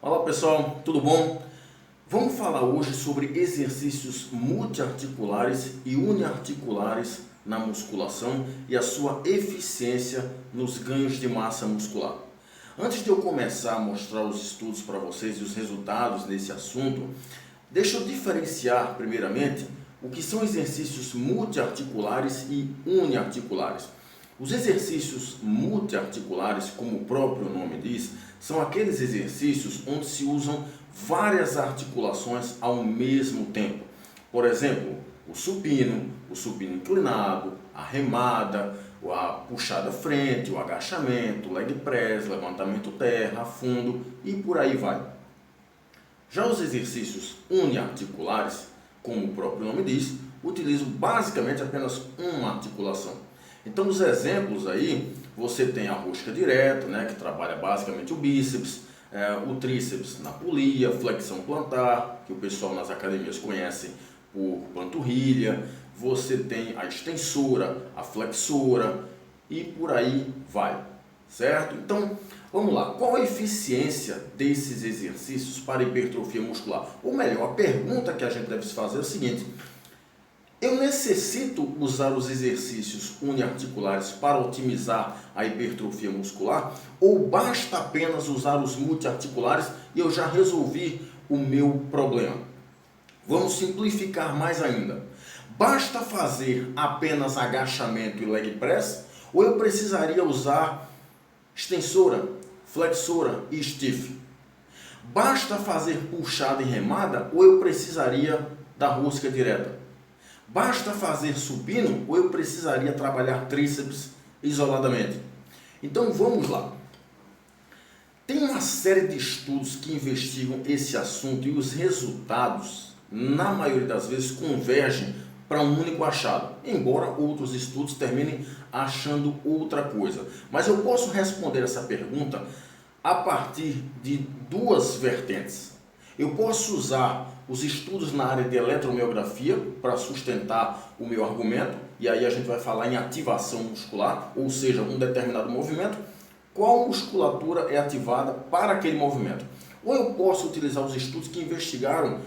Olá pessoal, tudo bom? Vamos falar hoje sobre exercícios multiarticulares e uniarticulares na musculação e a sua eficiência nos ganhos de massa muscular. Antes de eu começar a mostrar os estudos para vocês e os resultados nesse assunto, deixa eu diferenciar primeiramente o que são exercícios multiarticulares e uniarticulares. Os exercícios multiarticulares, como o próprio nome diz, são aqueles exercícios onde se usam várias articulações ao mesmo tempo. Por exemplo, o supino inclinado, a remada, a puxada frente, o agachamento, o leg press, levantamento terra, fundo e por aí vai. Já os exercícios uniarticulares, como o próprio nome diz, utilizam basicamente apenas uma articulação. Então, nos exemplos aí, você tem a rosca direta, que trabalha basicamente o bíceps, o tríceps na polia, flexão plantar, que o pessoal nas academias conhece por panturrilha, você tem a extensora, a flexora e por aí vai, certo? Então, vamos lá, qual a eficiência desses exercícios para hipertrofia muscular? Ou melhor, a pergunta que a gente deve se fazer é o seguinte: eu necessito usar os exercícios uniarticulares para otimizar a hipertrofia muscular? Ou basta apenas usar os multiarticulares e eu já resolvi o meu problema? Vamos simplificar mais ainda. Basta fazer apenas agachamento e leg press? Ou eu precisaria usar extensora, flexora e stiff? Basta fazer puxada e remada? Ou eu precisaria da rosca direta? Basta fazer supino ou eu precisaria trabalhar tríceps isoladamente? Então vamos lá. Tem uma série de estudos que investigam esse assunto e os resultados, na maioria das vezes, convergem para um único achado, embora outros estudos terminem achando outra coisa. Mas eu posso responder essa pergunta a partir de duas vertentes. Eu posso usar os estudos na área de eletromiografia para sustentar o meu argumento, e aí a gente vai falar em ativação muscular, ou seja, um determinado movimento, qual musculatura é ativada para aquele movimento. Ou eu posso utilizar os estudos que investigaram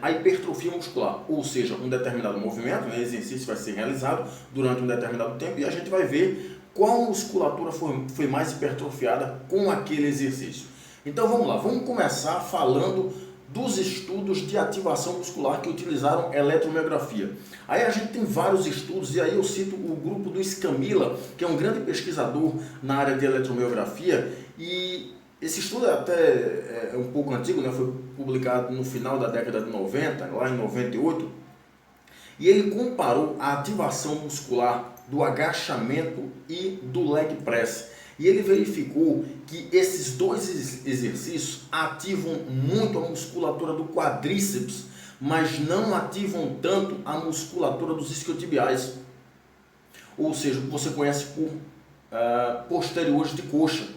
a hipertrofia muscular, ou seja, um determinado movimento, exercício vai ser realizado durante um determinado tempo e a gente vai ver qual musculatura foi mais hipertrofiada com aquele exercício. Então vamos lá, vamos começar falando dos estudos de ativação muscular que utilizaram eletromiografia. Aí a gente tem vários estudos, e aí eu cito o grupo do Scamilla, que é um grande pesquisador na área de eletromiografia, e esse estudo é um pouco antigo, foi publicado no final da década de 90, lá em 98, e ele comparou a ativação muscular do agachamento e do leg press. E ele verificou que esses dois exercícios ativam muito a musculatura do quadríceps, mas não ativam tanto a musculatura dos isquiotibiais, ou seja, o que você conhece por posteriores de coxa.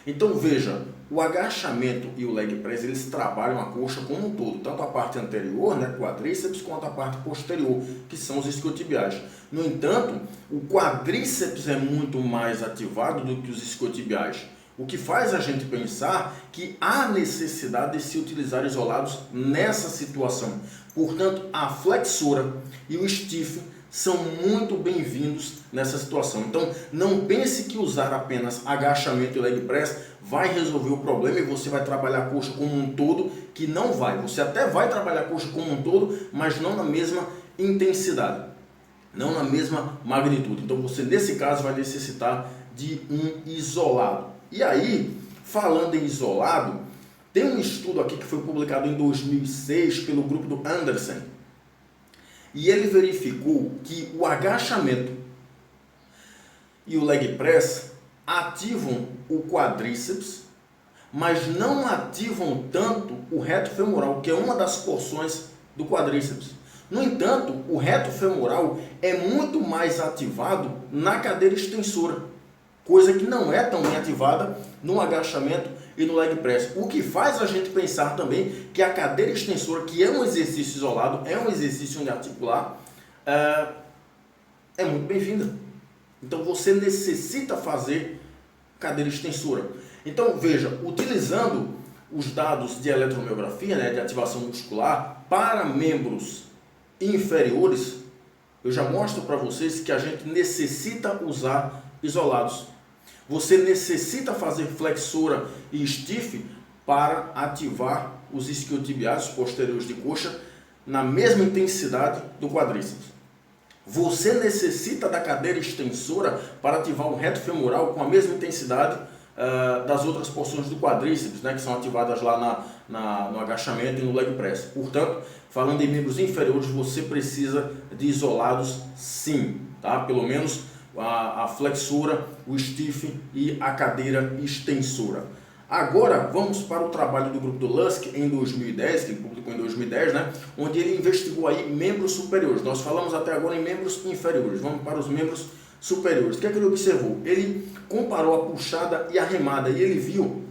Então veja, o agachamento e o leg press, eles trabalham a coxa como um todo, tanto a parte anterior, quadríceps, quanto a parte posterior, que são os isquiotibiais. No entanto, o quadríceps é muito mais ativado do que os isquiotibiais, o que faz a gente pensar que há necessidade de se utilizar isolados nessa situação. Portanto, a flexora e o stiff são muito bem-vindos nessa situação. Então, não pense que usar apenas agachamento e leg press vai resolver o problema e você vai trabalhar a coxa como um todo, que não vai. Você até vai trabalhar a coxa como um todo, mas não na mesma intensidade, não na mesma magnitude. Então, você, nesse caso, vai necessitar de um isolado. E aí, falando em isolado, tem um estudo aqui que foi publicado em 2006 pelo grupo do Anderson, e ele verificou que o agachamento e o leg press ativam o quadríceps, mas não ativam tanto o reto femoral, que é uma das porções do quadríceps. No entanto, o reto femoral é muito mais ativado na cadeira extensora, coisa que não é tão bem ativada no agachamento e no leg press. O que faz a gente pensar também que a cadeira extensora, que é um exercício isolado, é um exercício uniarticular, é muito bem-vinda. Então você necessita fazer cadeira extensora. Então veja, utilizando os dados de eletromiografia, né, de ativação muscular, para membros inferiores, eu já mostro para vocês que a gente necessita usar isolados. Você necessita fazer flexora e stiff para ativar os isquiotibiais posteriores de coxa na mesma intensidade do quadríceps. Você necessita da cadeira extensora para ativar o reto femoral com a mesma intensidade das outras porções do quadríceps, né, que são ativadas lá no agachamento e no leg press. Portanto, falando em membros inferiores, você precisa de isolados sim, tá? Pelo menos a flexora, o stiff e a cadeira extensora. Agora vamos para o trabalho do grupo do Lusk em 2010, que ele publicou em 2010, né, onde ele investigou aí membros superiores. Nós falamos até agora em membros inferiores, vamos para os membros superiores. O que é que ele observou? Ele comparou a puxada e a remada e ele viu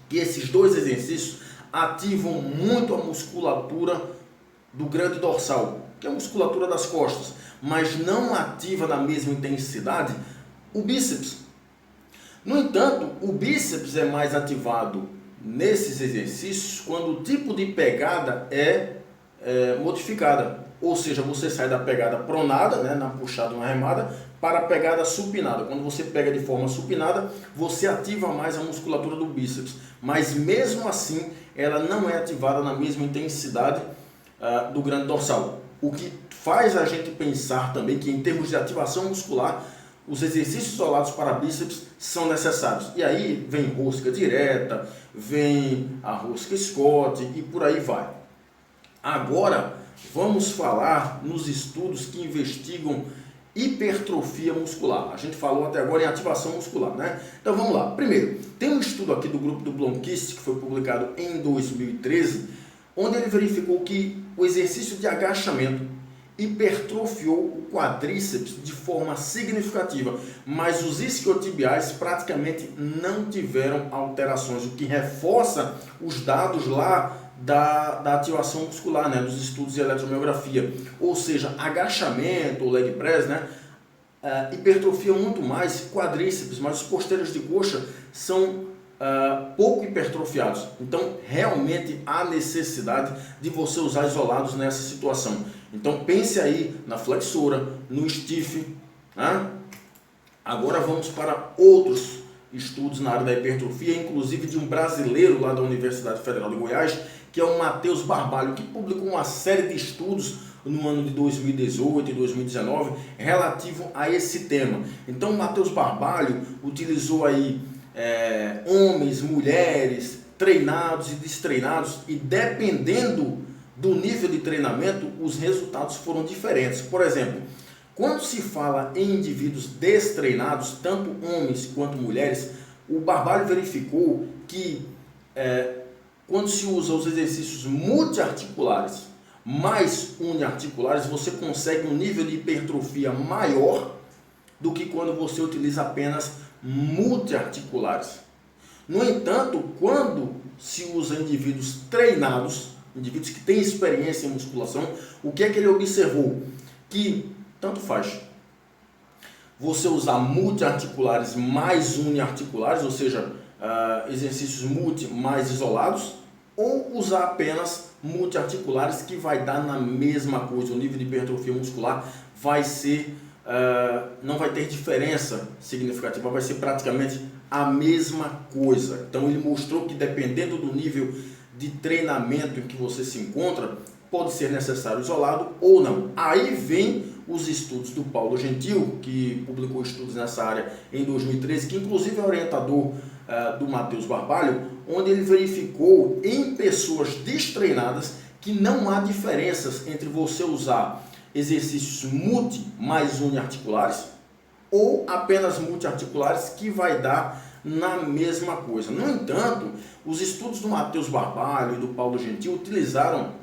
que esses dois exercícios ativam muito a musculatura do grande dorsal, que é a musculatura das costas, mas não ativa na mesma intensidade o bíceps. No entanto, o bíceps é mais ativado nesses exercícios quando o tipo de pegada é modificada. Ou seja, você sai da pegada pronada, né, na puxada ou na remada, para a pegada supinada. Quando você pega de forma supinada, você ativa mais a musculatura do bíceps. Mas mesmo assim, ela não é ativada na mesma intensidade do grande dorsal. O que faz a gente pensar também que em termos de ativação muscular, os exercícios isolados para bíceps são necessários. E aí vem rosca direta, vem a rosca Scott e por aí vai. Agora vamos falar nos estudos que investigam hipertrofia muscular. A gente falou até agora em ativação muscular, né? Então vamos lá. Primeiro, tem um estudo aqui do grupo do Blomqvist, que foi publicado em 2013, onde ele verificou que o exercício de agachamento hipertrofiou o quadríceps de forma significativa, mas os isquiotibiais praticamente não tiveram alterações, o que reforça os dados lá da ativação muscular, né, dos estudos de eletromiografia. Ou seja, agachamento ou leg press, né, hipertrofiam muito mais quadríceps, mas os posteriores de coxa são pouco hipertrofiados. Então, realmente há necessidade de você usar isolados nessa situação. Então, pense aí na flexora, no stiff. Né? Agora vamos para outros estudos na área da hipertrofia, inclusive de um brasileiro lá da Universidade Federal de Goiás, que é o Matheus Barbalho, que publicou uma série de estudos no ano de 2018 e 2019 relativo a esse tema. Então, o Matheus Barbalho utilizou aí homens, mulheres, treinados e destreinados, e dependendo do nível de treinamento, os resultados foram diferentes. Por exemplo, quando se fala em indivíduos destreinados, tanto homens quanto mulheres, o Barbalho verificou que quando se usa os exercícios multiarticulares mais uniarticulares, você consegue um nível de hipertrofia maior do que quando você utiliza apenas multiarticulares. No entanto, quando se usa indivíduos treinados, indivíduos que têm experiência em musculação, o que é que ele observou? Que tanto faz você usar multiarticulares mais uniarticulares, ou seja, exercícios multi mais isolados, ou usar apenas multiarticulares, que vai dar na mesma coisa. O nível de hipertrofia muscular vai ser não vai ter diferença significativa, vai ser praticamente a mesma coisa. Então ele mostrou que dependendo do nível de treinamento em que você se encontra, pode ser necessário isolado ou não. Aí vem os estudos do Paulo Gentil, que publicou estudos nessa área em 2013, que inclusive é orientador do Matheus Barbalho, onde ele verificou em pessoas destreinadas que não há diferenças entre você usar exercícios multi mais uniarticulares ou apenas multiarticulares, que vai dar na mesma coisa. No entanto, os estudos do Matheus Barbalho e do Paulo Gentil utilizaram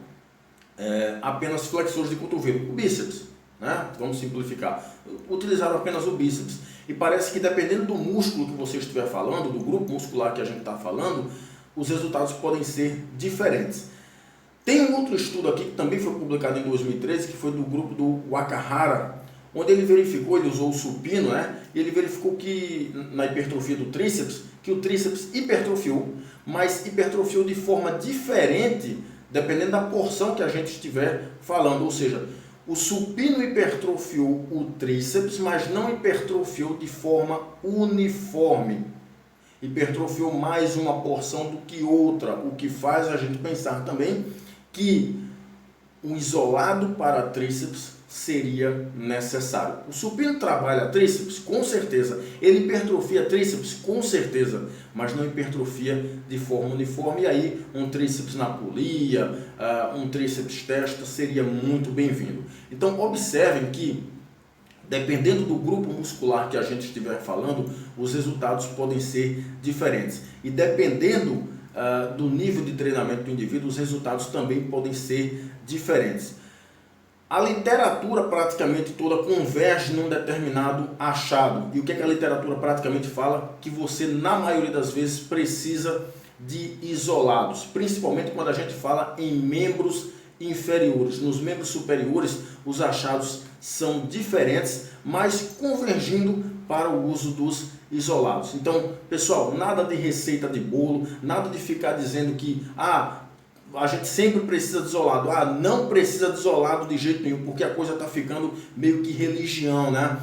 apenas flexores de cotovelo, o bíceps, né? Vamos simplificar. Utilizaram apenas o bíceps. E parece que dependendo do músculo que você estiver falando, do grupo muscular que a gente está falando, os resultados podem ser diferentes. Tem um outro estudo aqui que também foi publicado em 2013, que foi do grupo do Wakahara, onde ele verificou, ele usou o supino, né? E ele verificou que na hipertrofia do tríceps, que o tríceps hipertrofiou, mas hipertrofiou de forma diferente, dependendo da porção que a gente estiver falando. Ou seja, o supino hipertrofiou o tríceps, mas não hipertrofiou de forma uniforme. Hipertrofiou mais uma porção do que outra, o que faz a gente pensar também que um isolado para tríceps seria necessário. O supino trabalha tríceps, com certeza. Ele hipertrofia tríceps, com certeza, mas não hipertrofia de forma uniforme. E aí, um tríceps na polia, um tríceps testa seria muito bem-vindo. Então, observem que, dependendo do grupo muscular que a gente estiver falando, os resultados podem ser diferentes. E dependendo do nível de treinamento do indivíduo, os resultados também podem ser diferentes. A literatura praticamente toda converge num determinado achado. E o que a literatura praticamente fala? Que você, na maioria das vezes, precisa de isolados, principalmente quando a gente fala em membros inferiores. Nos membros superiores, os achados são diferentes, mas convergindo para o uso dos isolados. Então, pessoal, nada de receita de bolo, nada de ficar dizendo que a gente sempre precisa de isolado. Não precisa de isolado de jeito nenhum, porque a coisa está ficando meio que religião, né?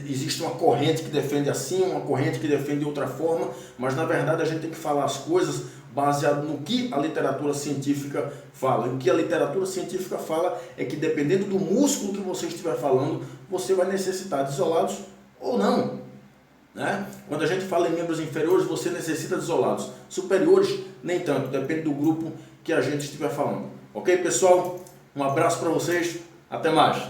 Existe uma corrente que defende assim, uma corrente que defende de outra forma, mas na verdade a gente tem que falar as coisas baseado no que a literatura científica fala. E o que a literatura científica fala é que dependendo do músculo que você estiver falando, você vai necessitar de isolados ou não. Né? Quando a gente fala em membros inferiores, você necessita de isolados. Superiores, nem tanto, depende do grupo que a gente estiver falando. Ok, pessoal? Um abraço para vocês, até mais!